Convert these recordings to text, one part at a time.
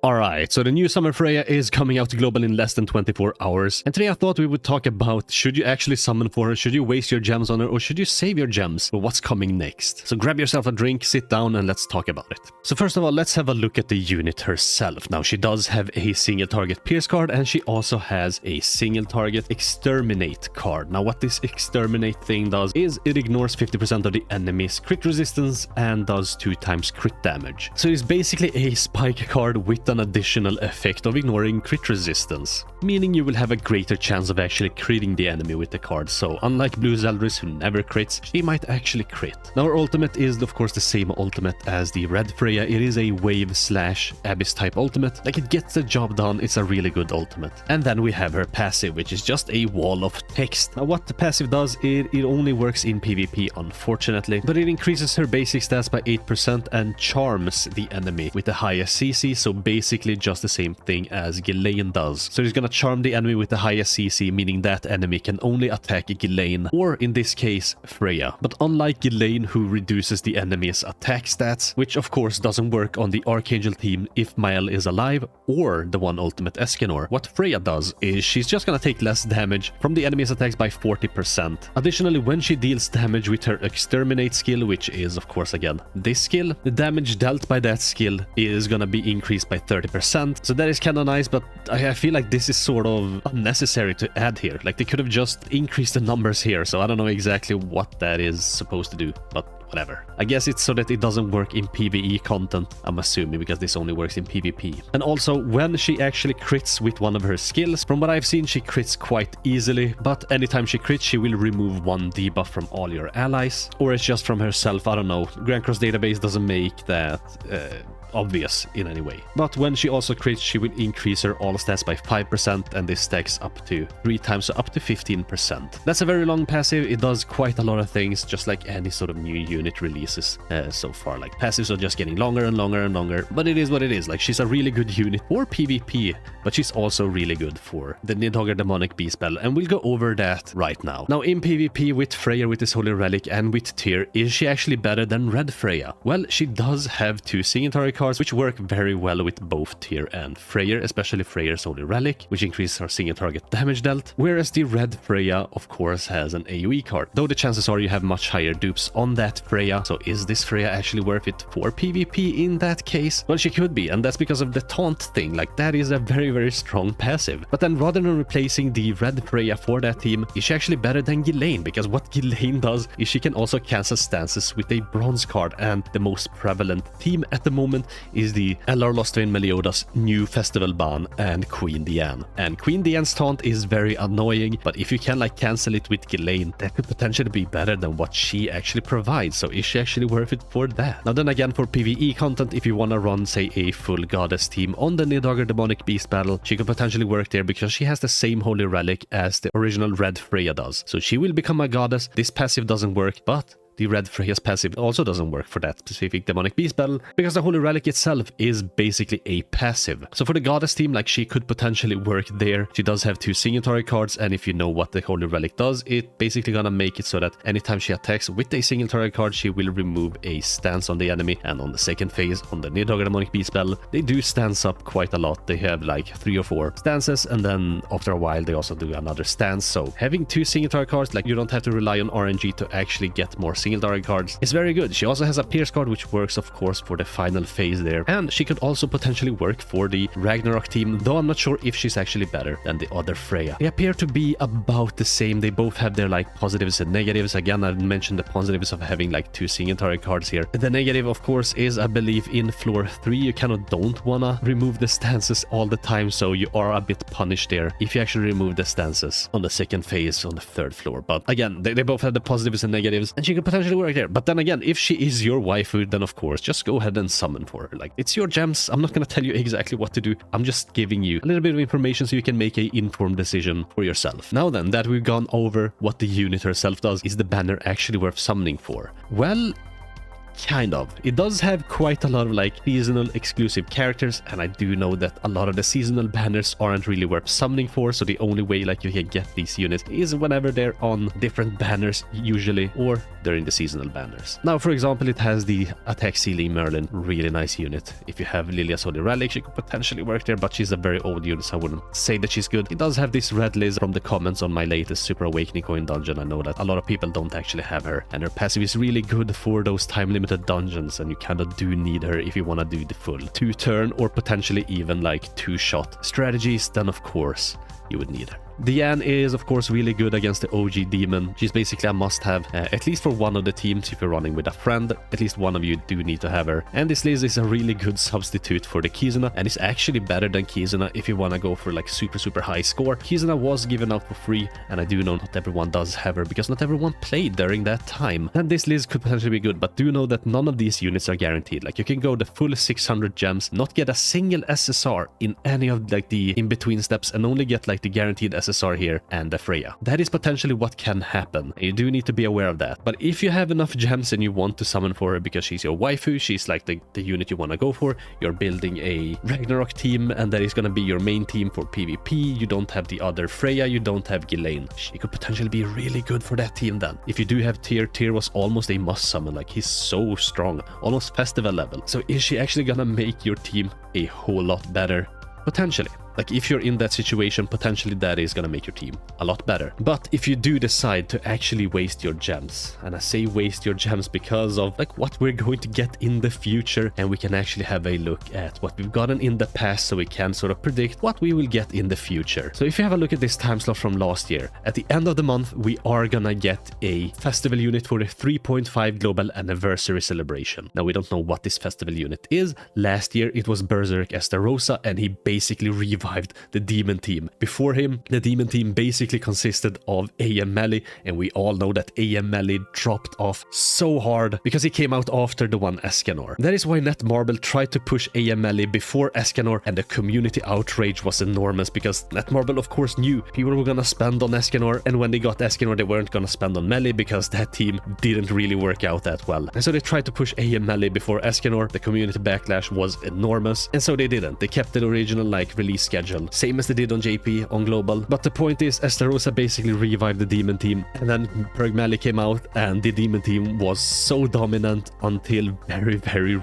Alright, so the new Summon Freyja is coming out global in less than 24 hours, and today I thought we would talk about should you actually summon for her, should you waste your gems on her, or should you save your gems for what's coming next. So grab yourself a drink, sit down, and let's talk about it. So first of all, let's have a look at the unit herself. Now, she does have a single target pierce card, and she also has a single target exterminate card. Now, what this exterminate thing does is it ignores 50% of the enemy's crit resistance and does 2 times crit damage. So it's basically a spike card with an additional effect of ignoring crit resistance, meaning you will have a greater chance of actually critting the enemy with the card. So unlike Blue Zeldris, who never crits, she might actually crit. Now, her ultimate is of course the same ultimate as the Red Freyja. It is a wave slash abyss type ultimate. Like, it gets the job done. It's a really good ultimate. And then we have her passive, which is just a wall of text. Now, what the passive does, it only works in PvP, unfortunately, but it increases her basic stats by 8% and charms the enemy with the highest CC, so basically just the same thing as Ghislaine does. So he's gonna charm the enemy with the highest CC, meaning that enemy can only attack Ghislaine, or in this case, Freyja. But unlike Ghislaine, who reduces the enemy's attack stats, which of course doesn't work on the Archangel team if Mael is alive, or the one ultimate Escanor, what Freyja does is she's just gonna take less damage from the enemy's attacks by 40%. Additionally, when she deals damage with her exterminate skill, which is of course again this skill, the damage dealt by that skill is gonna be increased by 30%. So that is kind of nice, but I feel like this is sort of unnecessary to add here. Like, they could have just increased the numbers here, so I don't know exactly what that is supposed to do, but whatever. I guess it's so that it doesn't work in PvE content, I'm assuming, because this only works in PvP. And also, when she actually crits with one of her skills, from what I've seen, she crits quite easily, but anytime she crits, she will remove 1 debuff from all your allies, or it's just from herself. I don't know. Grand Cross database doesn't make that obvious in any way. But when she also crits, she will increase her all stats by 5%, and this stacks up to 3 times, so up to 15%. That's a very long passive. It does quite a lot of things, just like any sort of new unit releases so far. Like, passives are just getting longer and longer and longer, but it is what it is. Like, she's a really good unit for PvP, but she's also really good for the Nidhogger Demonic Beast spell, and we'll go over that right now. Now, in PvP with Freyja, with this Holy Relic, and with Tyr, is she actually better than Red Freyja? Well, she does have 2 Signatory cards, which work very well with both Tyr and Freyja, especially Freyja's Holy Relic, which increases her single target damage dealt, whereas the Red Freyja, of course, has an AoE card, though the chances are you have much higher dupes on that Freyja. So is this Freyja actually worth it for PvP in that case? Well, she could be, and that's because of the taunt thing. Like, that is a very, very strong passive. But then, rather than replacing the Red Freyja for that team, is she actually better than Ghislaine? Because what Ghislaine does is she can also cancel stances with a bronze card, and the most prevalent team at the moment is the Elar Lostvein Meliodas new festival ban and Queen Diane. And Queen Diane's taunt is very annoying, but if you can like cancel it with Ghislaine, that could potentially be better than what she actually provides. So is she actually worth it for that? Now then again, for PvE content, if you want to run, say, a full goddess team on the Nidhogger Demonic Beast battle, she could potentially work there because she has the same Holy Relic as the original Red Freyja does. So she will become a goddess. This passive doesn't work, but the Red Freyja's passive also doesn't work for that specific Demonic Beast battle, because the Holy Relic itself is basically a passive. So for the Goddess team, like, she could potentially work there. She does have 2 Signatory cards, and if you know what the Holy Relic does, it basically gonna make it so that anytime she attacks with a Signatory card, she will remove a stance on the enemy. And on the second phase, on the Nidhogger Demonic Beast spell, they do stance up quite a lot. They have like 3 or 4 stances, and then after a while, they also do another stance. So having 2 Signatory cards, like, you don't have to rely on RNG to actually get more Signatory cards, is very good. She also has a Pierce card, which works of course for the final phase there, and she could also potentially work for the Ragnarok team, though I'm not sure if she's actually better than the other Freyja. They appear to be about the same. They both have their like positives and negatives. Again, I mentioned the positives of having like 2 Signatory cards here. The negative, of course, is I believe in floor 3 you kind of don't wanna remove the stances all the time, so you are a bit punished there if you actually remove the stances on the second phase on the 3rd floor. But again, they both have the positives and negatives, and she could potentially work there. But then again, if she is your waifu, then of course just go ahead and summon for her. Like, it's your gems. I'm not gonna tell you exactly what to do. I'm just giving you a little bit of information so you can make an informed decision for yourself. Now then, that we've gone over what the unit herself does, is the banner actually worth summoning for? Well, Kind of. It does have quite a lot of like seasonal exclusive characters, and I do know that a lot of the seasonal banners aren't really worth summoning for, so the only way like you can get these units is whenever they're on different banners usually, or they're in the seasonal banners. Now, for example, it has the attack ceiling Merlin, really nice unit. If you have Lilia's Holy Relic, she could potentially work there, but she's a very old unit, so I wouldn't say that she's good. It does have this red Liz from the comments on my latest Super Awakening coin dungeon. I know that a lot of people don't actually have her, and her passive is really good for those time-limited dungeons, and you kind of do need her if you want to do the full 2-turn or potentially even like 2-shot strategies. Then of course you would need her. Diane is of course really good against the OG demon. She's basically a must-have, at least for one of the teams. If you're running with a friend, at least one of you do need to have her. And this Liz is a really good substitute for the Kizuna, and it's actually better than Kizuna if you want to go for like super high score. Kizuna was given out for free, and I do know not everyone does have her because not everyone played during that time. And this Liz could potentially be good, but do know that none of these units are guaranteed. Like you can go the full 600 gems, not get a single SSR in any of like the in-between steps, and only get like the guaranteed SSR here and the Freyja. That is potentially what can happen. You do need to be aware of that. But if you have enough gems and you want to summon for her because she's your waifu, she's like the unit you want to go for, you're building a Ragnarok team and that is going to be your main team for PvP, you don't have the other Freyja, you don't have Ghislaine. She could potentially be really good for that team then. If you do have Tyr was almost a must summon, like he's so strong, almost festival level. So is she actually gonna make your team a whole lot better? Potentially. Like if you're in that situation, potentially that is gonna make your team a lot better. But if you do decide to actually waste your gems, and I say waste your gems because of like what we're going to get in the future, and we can actually have a look at what we've gotten in the past so we can sort of predict what we will get in the future. So if you have a look at this time slot from last year, at the end of the month we are gonna get a festival unit for the 3.5 global anniversary celebration. Now we don't know what this festival unit is. Last year it was Berserk Estarossa, and he basically revived the demon team. Before him, the demon team basically consisted of AM Melee, and we all know that AM Melee dropped off so hard because he came out after the one Escanor. That is why Netmarble tried to push AM Melee before Escanor, and the community outrage was enormous because Netmarble of course knew people were gonna spend on Escanor, and when they got Escanor they weren't gonna spend on Melee because that team didn't really work out that well. And so they tried to push AM Melee before Escanor. The community backlash was enormous, and so they didn't. They kept the original like release schedule, same as they did on JP on global. But the point is, Estarossa basically revived the demon team, and then Perg Melee came out and the demon team was so dominant until very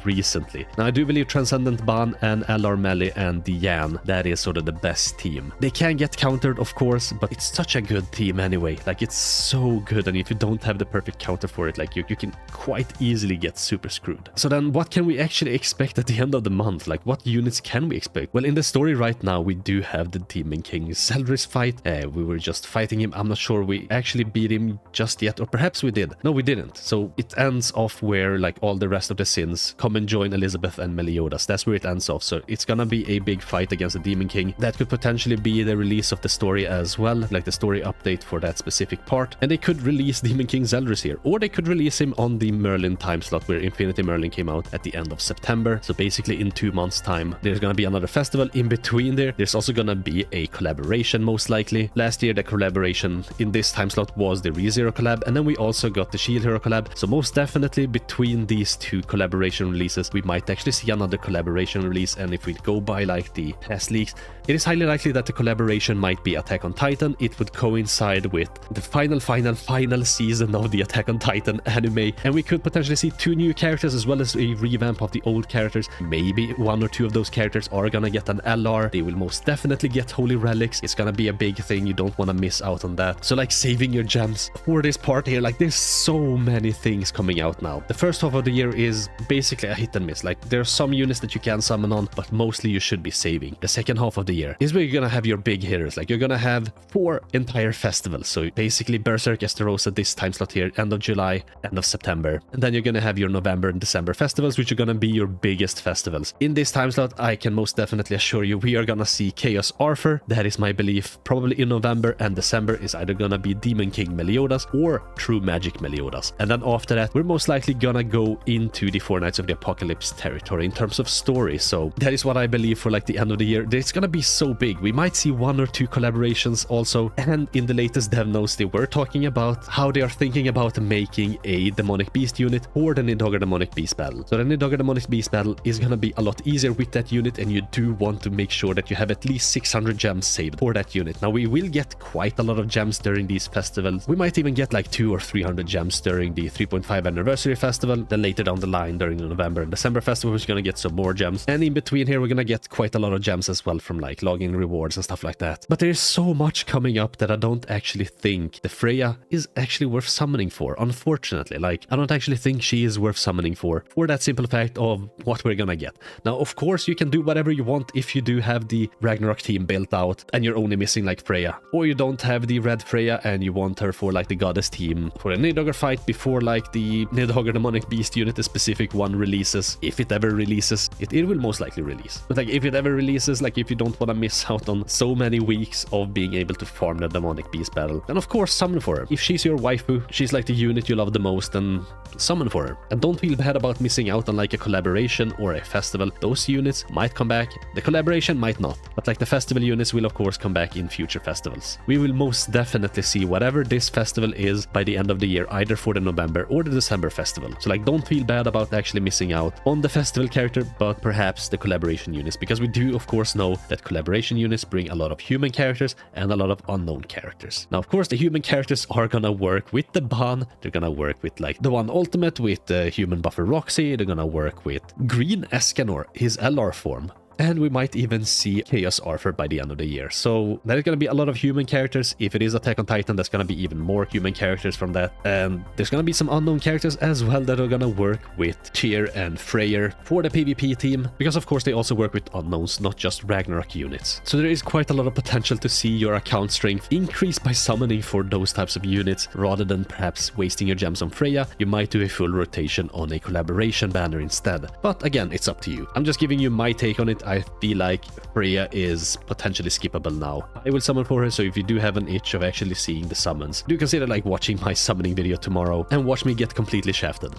recently. Now I do believe Transcendent Ban and LR Melee and Diane, that is sort of the best team. They can get countered of course, but it's such a good team anyway. Like it's so good, and if you don't have the perfect counter for it, like you can quite easily get super screwed. So then what can we actually expect at the end of the month? Like what units can we expect? Well, in the story right now we do have the Demon King Zeldris fight. We were just fighting him. I'm not sure we actually beat him just yet, or perhaps we did. No, we didn't. So it ends off where like all the rest of the sins come and join Elizabeth and Meliodas. That's where it ends off. So it's gonna be a big fight against the Demon King. That could potentially be the release of the story as well, like the story update for that specific part. And they could release Demon King Zeldris here, or they could release him on the Merlin time slot where Infinity Merlin came out at the end of September. So basically in 2 months time there's gonna be another festival in between there. There's also gonna be a collaboration most likely. Last year the collaboration in this time slot was the ReZero collab, and then we also got the Shield Hero collab. So most definitely between these two collaboration releases we might actually see another collaboration release. And if we go by like the past leaks, it is highly likely that the collaboration might be Attack on Titan. It would coincide with the final season of the Attack on Titan anime, and we could potentially see 2 new characters as well as a revamp of the old characters. Maybe 1 or 2 of those characters are gonna get an LR. They will most definitely get Holy Relics. It's gonna be a big thing. You don't want to miss out on that. So like saving your gems for this part here, like there's so many things coming out now. The first half of the year is basically a hit and miss. Like there are some units that you can summon on, but mostly you should be saving. The second half of the year is where you're gonna have your big hitters. Like you're gonna have 4 entire festivals. So basically Berserk Estarossa this time slot here, end of July, end of September. And then you're gonna have your November and December festivals, which are gonna be your biggest festivals. In this time slot, I can most definitely assure you we are gonna see Chaos Arthur. That is my belief. Probably in November and December is either gonna be Demon King Meliodas or True Magic Meliodas. And then after that, we're most likely gonna go into the Four Knights of the Apocalypse territory in terms of story. So that is what I believe for like the end of the year. It's gonna be so big. We might see 1 or 2 collaborations also. And in the latest dev notes, they were talking about how they are thinking about making a Demonic Beast unit for the Nidhogger Demonic Beast battle. So the Nidhogger Demonic Beast battle is gonna be a lot easier with that unit, and you do want to make sure that you have at least 600 gems saved for that unit. Now we will get quite a lot of gems during these festivals. We might even get like 200 or 300 gems during the 3.5 anniversary festival. Then later down the line during the November and December festival, we're gonna get some more gems. And in between here, we're gonna get quite a lot of gems as well from like logging rewards and stuff like that. But there's so much coming up that I don't actually think the Freyja is actually worth summoning for, unfortunately. Like, I don't actually think she is worth summoning for that simple fact of what we're gonna get. Now, of course, you can do whatever you want if you do have the Ragnarok team built out and you're only missing like Freyja. Or you don't have the red Freyja and you want her for like the goddess team for a Nidhogger fight before like the Nidhogger Demonic Beast unit, the specific one, releases. If it ever releases, it will most likely release. But like if it ever releases, like if you don't want to miss out on so many weeks of being able to farm the Demonic Beast battle, then of course summon for her. If she's your waifu, she's like the unit you love the most, then summon for her. And don't feel bad about missing out on like a collaboration or a festival. Those units might come back. The collaboration might not. But like the festival units will of course come back in future festivals. We will most definitely see whatever this festival is by the end of the year, either for the November or the December festival. So like don't feel bad about actually missing out on the festival character, but perhaps the collaboration units, because we do of course know that collaboration units bring a lot of human characters and a lot of unknown characters. Now of course the human characters are gonna work with the Ban, they're gonna work with like the one ultimate with the human buffer Roxy, they're gonna work with Green Escanor, his LR form. And we might even see Chaos Arthur by the end of the year. So there's going to be a lot of human characters. If it is Attack on Titan, there's going to be even more human characters from that. And there's going to be some unknown characters as well that are going to work with Tyr and Freyr for the PvP team. Because of course they also work with unknowns, not just Ragnarok units. So there is quite a lot of potential to see your account strength increase by summoning for those types of units. Rather than perhaps wasting your gems on Freyja, you might do a full rotation on a collaboration banner instead. But again, it's up to you. I'm just giving you my take on it. I feel like Freyja is potentially skippable now. I will summon for her, so if you do have an itch of actually seeing the summons, do consider like watching my summoning video tomorrow and watch me get completely shafted.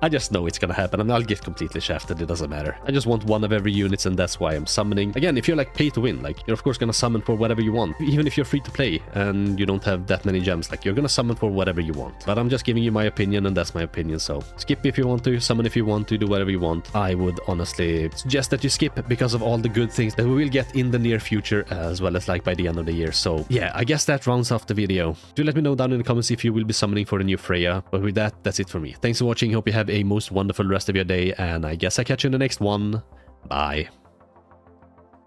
I just know it's gonna happen and I'll get completely shafted, it doesn't matter. I just want one of every units and that's why I'm summoning. Again, if you're like pay to win, like you're of course gonna summon for whatever you want. Even if you're free to play and you don't have that many gems, like you're gonna summon for whatever you want. But I'm just giving you my opinion and that's my opinion, so skip if you want to, summon if you want to, do whatever you want. I would honestly suggest that you skip because of all the good things that we will get in the near future as well as like by the end of the year. So yeah, I guess that rounds off the video. Do let me know down in the comments if you will be summoning for the new Freyja. But with that, that's it for me. Thanks for watching. Hope you have a most wonderful rest of your day, and I guess I catch you in the next one. Bye.